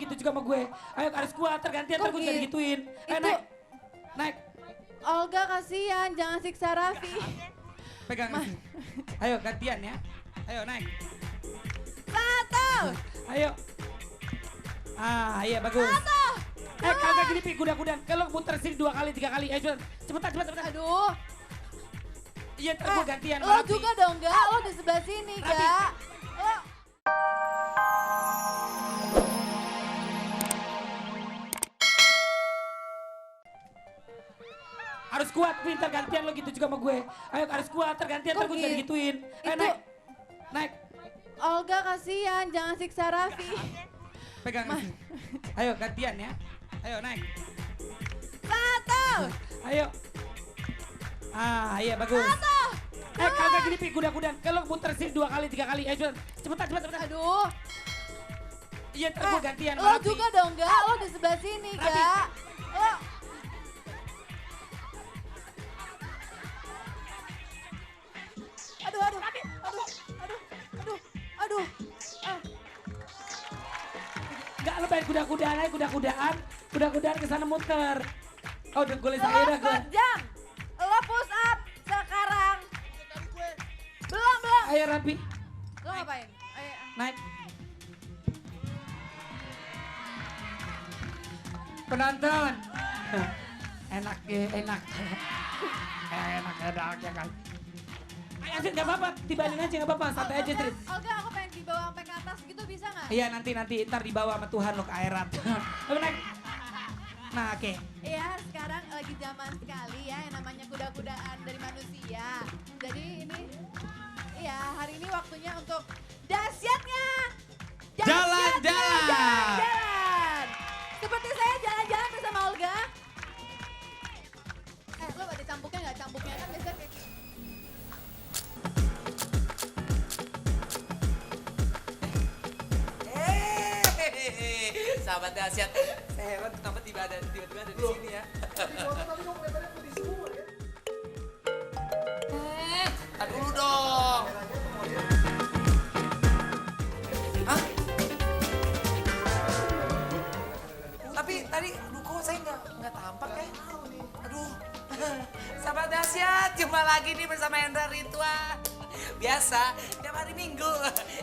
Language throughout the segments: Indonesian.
gitu juga sama gue. Ayo harus kuat, tergantian, ntar gue Kok jadi gituin. Ayo itu- naik, naik, Olga kasihan, jangan siksa Raffi. pegang. Ayo gantian ya, ayo naik. Satu, Ayo. Iya bagus. Kagak gini Pi, kuda-kudaan. Kalau muter sini 2 kali, 3 kali. Ayo cepetan, cepetan. aduh. Iya ntar gue gantian. Lo juga dong, Ga. Lo di sebelah sini, Raffi. Ga. Lo. Harus kuat, pintar gantian lo gitu juga sama gue. Ayo harus kuat, tergantian, ntar gue jadi gituin. Ayo naik, naik, Olga kasihan, jangan siksa Raffi. pegang. Ayo gantian ya, ayo naik. Satu, Ayo. Iya bagus. Kagak gini Pi, kuda-kudaan. Kalau muter sini 2 kali, 3 kali. Ayo cepetan, cepetan. aduh. Iya ntar gue gantian. Lo juga dong, Ga. Lo di sebelah sini, Raffi. Ga. Lo. Aduh, aduh, aduh, aduh, aduh, aduh. Ah. Enggak, lo main kuda-kudaan aja, kuda-kudaan. Kuda-kudaan kesana muter. Oh udah gue saya dah gue. 4 jam. Lo push up sekarang. Belum, belum. Ayo Raffi, Lo ngapain? Ayo. naik. Penonton. Enak ya, enak. Enak ya kan. Ayo Astrid gak apa-apa, tibain aja gak apa-apa, santai aja Astrid. Olga, aku pengen dibawa sampai ke atas gitu, bisa nggak? Iya nanti ntar dibawa sama Tuhan lo ke akhirat. Ayo naik. Nah oke. Iya, sekarang lagi zaman sekali ya yang namanya kuda-kudaan dari manusia. Jadi ini, iya hari ini waktunya untuk dahsyatnya. Jalan-jalan. Jalan-jalan. Seperti saya jalan-jalan bersama Olga. Lo ada cambuknya nggak? Cambuknya kan biasanya kayak gitu. Sahabat dahsyat, saya heran kenapa tiba-tiba ada di sini ya. Tar dulu dong. Hah? Tapi tadi, aduh kok saya nggak tampak ya? Aduh, sahabat dahsyat, jumpa lagi nih bersama Hendra Ridwan. Biasa, tiap hari Minggu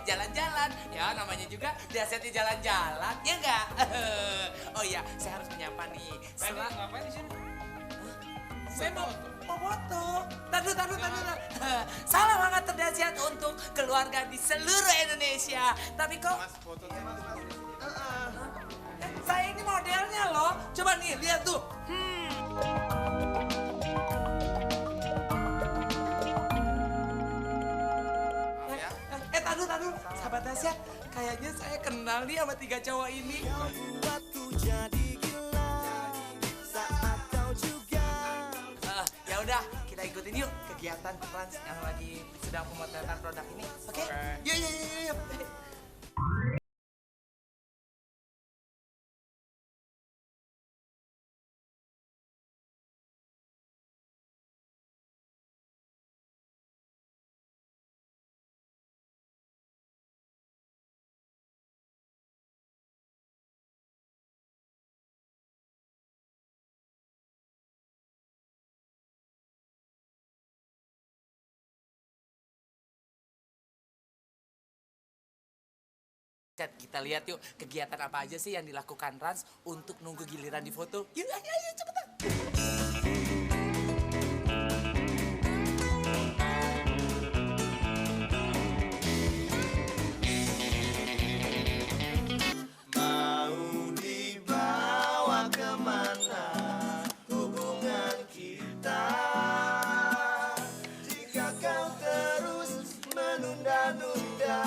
jalan-jalan. Ya namanya juga dahsyatnya jalan-jalan, ya enggak? Oh iya, saya harus menyapa nih. Ngapain di sini? Saya mau foto. Taduh. Salam hangat terdahsyat untuk keluarga di seluruh Indonesia. Tapi kok Mas foto saya ini modelnya loh. Coba nih, lihat tuh. ya. Taduh. Sahabat dahsyat, kayaknya saya kenal nih sama 3 cowok ini. Ya udah, kita ikutin yuk kegiatan Trans yang lagi sedang pemotretan produk ini. Oke? Yuk. Kita lihat yuk kegiatan apa aja sih yang dilakukan Rans untuk nunggu giliran di foto. Yuk, ayo cepetan. Mau dibawa kemana hubungan kita? Jika kau terus menunda-nunda,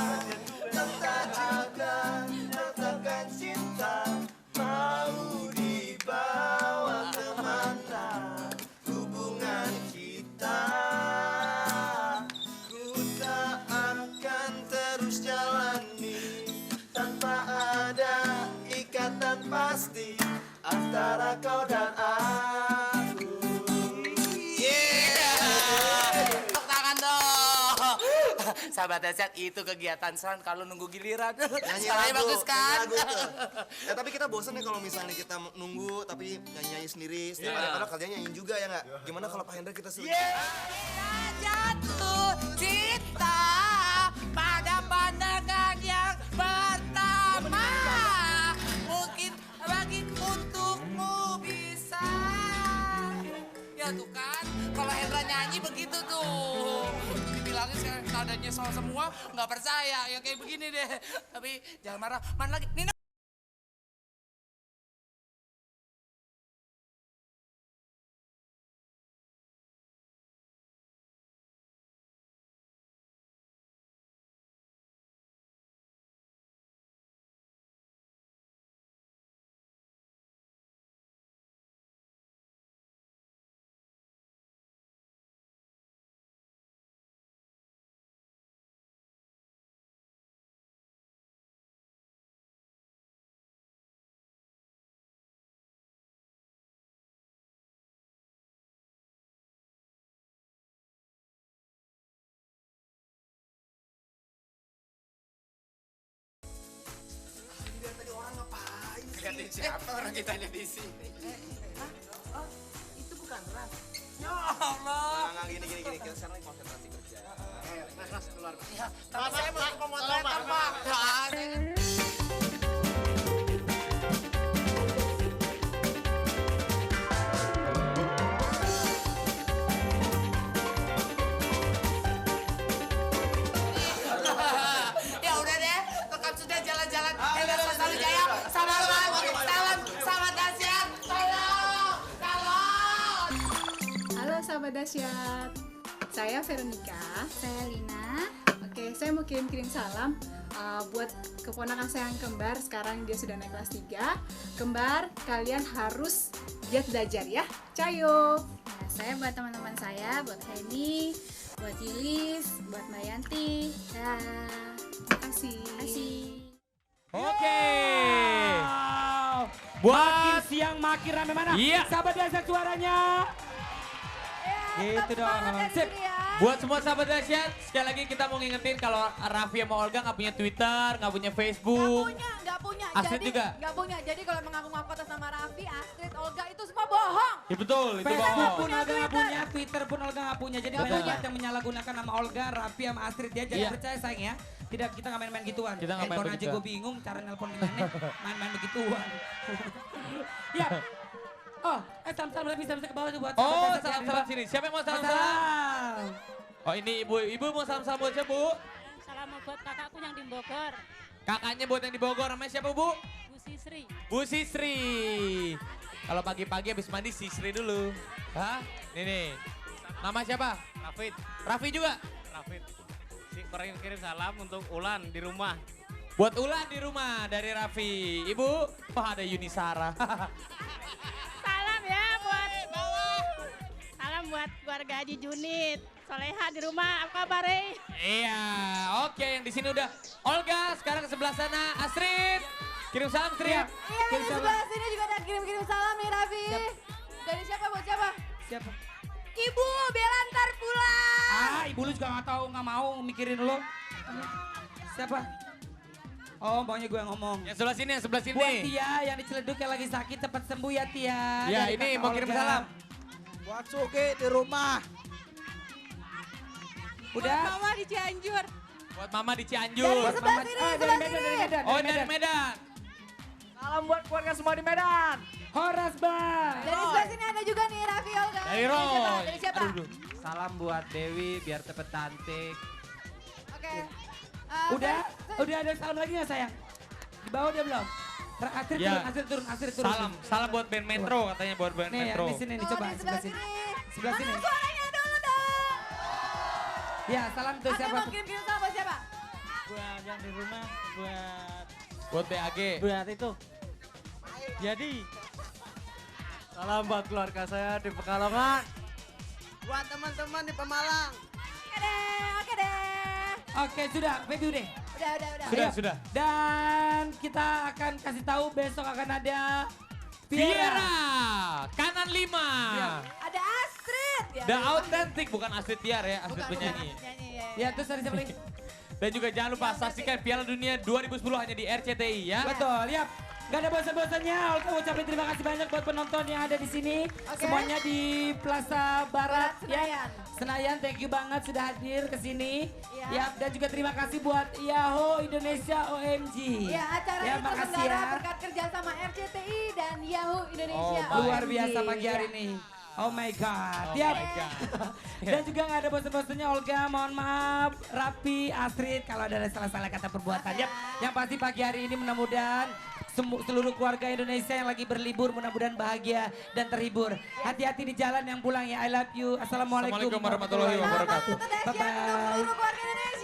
tak akan rasakan cinta. Mau dibawa kemana hubungan kita? Ku tak akan terus jalani tanpa ada ikatan pasti antara kau dan aku. Tepuk tangan dong. Sahabat sahabat dahsyat, itu kegiatan San kalau nunggu giliran. Nyanyi Suaranya lagu, bagus kan? nyanyi lagu tuh. Tapi kita bosan ya kalau misalnya kita nunggu tapi nyanyi sendiri. Setiap hari padahal kalian nyanyiin juga ya nggak? Gimana kalau Pak Hendra kita sendiri? Jatuh cinta pada pandangan yang pertama. Mungkin bagi untukmu bisa. Ya tuh kan, kalau Hendra nyanyi begitu tuh. Dibilangin sekarang nadanya salah semua, nggak percaya. Ya kayak begini deh. Tapi jangan marah, mana lagi? Nina. Lihatin siapa orang kita lihat di sini. Itu bukan Ras. Ya Allah. Nggak, gini. Kita sekarang lagi konsentrasi kerja. Mas keluar. Ya, tapi saya mau pemotretan, Pak. Ya, ya udah deh, rekam sudah jalan-jalan. Hendra Sasali Jaya, salam sama dahsyat. Tolong. Halo sahabat dahsyat, saya Veronica. Saya Lina. Oke, saya mau kirim salam buat keponakan saya yang kembar. Sekarang dia sudah naik kelas 3. Kembar, kalian harus giat belajar ya. Cayo. Nah, saya buat teman-teman saya, buat Heni, buat Yulis, buat Mbak Yanti. Dah. Terima kasih. Terima kasih. Oke. Makin Buat siang makin rame mana? Iya. Sahabat dahsyat suaranya. Gitu dong. Sip. buat semua sahabat dahsyat, sekali lagi kita mau ngingetin kalau Raffi sama Olga nggak punya Twitter, nggak punya Facebook. Nggak punya. Astrid Jadi, juga? nggak punya. Jadi kalau mengaku-ngaku atas nama Raffi, Astrid, Olga itu semua bohong. Ya betul, itu Facebook bohong. pun Olga nggak punya, Twitter pun Olga nggak punya. Jadi Nggak banyak punya. banget yang menyalahgunakan nama Olga, Raffi sama Astrid dia. Jangan Iya. percaya sayang ya. Tidak, kita nggak main-main gituan. Kita nggak main Handphone aja begituan. gue bingung cara nelpon gimana. Main-main begituan. Ya. Oh, salam-salam lagi, salam ke bawah tuh buat Oh, sahabat dahsyat yang salam-salam di sini. Siapa yang mau bawah. salam-salam? Salam. Oh ini ibu mau salam-salam buat siapa Bu? Salam buat kakakku yang di Bogor, Kakaknya buat yang di Bogor, namanya siapa Bu? Bu Sisri. Bu Sisri. Kalau pagi-pagi habis mandi Sisri dulu. Hah? Nih. Nama siapa? Rafid, Raffi juga? Rafid. Kirim salam untuk Ulan di rumah. Buat Ulan di rumah dari Raffi. Ibu, wah ada Yunisara. Salam ya buat salam buat keluarga Haji Junid. Soleha di rumah, apa kabar? Iya, oke yang di sini udah. Olga, sekarang ke sebelah sana. Astrid, kirim salam Astrid. Iya, di sebelah sini juga ada kirim-kirim salam nih Raffi. Dari siapa buat siapa? Siapa? Ibu, Bella ntar pulang. Ah, ibu lu juga nggak tahu, nggak mau mikirin lu. Siapa? Oh, maunya gue yang ngomong. Yang sebelah sini, yang sebelah sini. Buat Tia yang diceleduk yang lagi sakit cepat sembuh ya Tia. Ya Dari ini kakak mau kirim Olga. salam. Buat Sugi di rumah. Udah. Mama di Cianjur. Buat Mama di Cianjur. Dari sebelah sini, dari sebelah Medan, sini. dari Medan. Oh dari Medan. Salam buat keluarga semua di Medan. Horas Bang. Dari sebelah sini ada juga nih Raffi Olga. Dari Roy. Dari siapa? Aduh. Salam buat Dewi biar cepet cantik. Oke. Udah ada salam lagi nggak sayang? Di bawah udah belum? Astrid Ya. turun, Astrid turun, Astrid turun. Salam buat band Metro katanya buat band Nih, Metro. di sini nih coba di sebelah sini. Sebelah sini. Mana suaranya dulu dong? Ya, salam tuh Oke, siapa? mau kirim-kirim salam buat siapa? Buat yang di rumah, Buat BAG. buat itu. Jadi salam buat keluarga saya di Pekalongan. Buat teman-teman di Pemalang. Oke deh. Oke, sudah, Baby udah. Udah. Sudah. Dan kita akan kasih tahu besok akan ada Viera, kanan 5. Iya. Ada Astrid. Ya, The Authentic, bukan Astrid Tiar ya, Astrid Bukan, penyanyi. bukan, penyanyi, ya. Ya, terus ada siapa lagi? Dan juga jangan lupa saksikan Piala Dunia 2010 hanya di RCTI ya. Betul, yap. Gak ada bosan-bosannya, Olga ucapin terima kasih banyak buat penonton yang ada di sini. Semuanya di Plaza Barat ya. Senayan, thank you banget sudah hadir ke sini. Ya, dan juga terima kasih buat Yahoo Indonesia OMG. Ya, acara ya, ini makasih terselenggara ya. berkat kerjasama RCTI dan Yahoo Indonesia OMG. Luar biasa pagi hari ini. Oh my God. Tiap. Dan juga nggak ada bosan-bosannya Olga, mohon maaf. Rapi, Astrid, kalau ada salah-salah kata perbuatan. Yap, yang pasti pagi hari ini mudah-mudahan seluruh keluarga Indonesia yang lagi berlibur mudah-mudahan bahagia dan terhibur. Hati-hati di jalan yang pulang ya. I love you. Assalamualaikum Assalamualaikum warahmatullahi wabarakatuh. Selamat untuk dahsyat untuk seluruh keluarga Indonesia.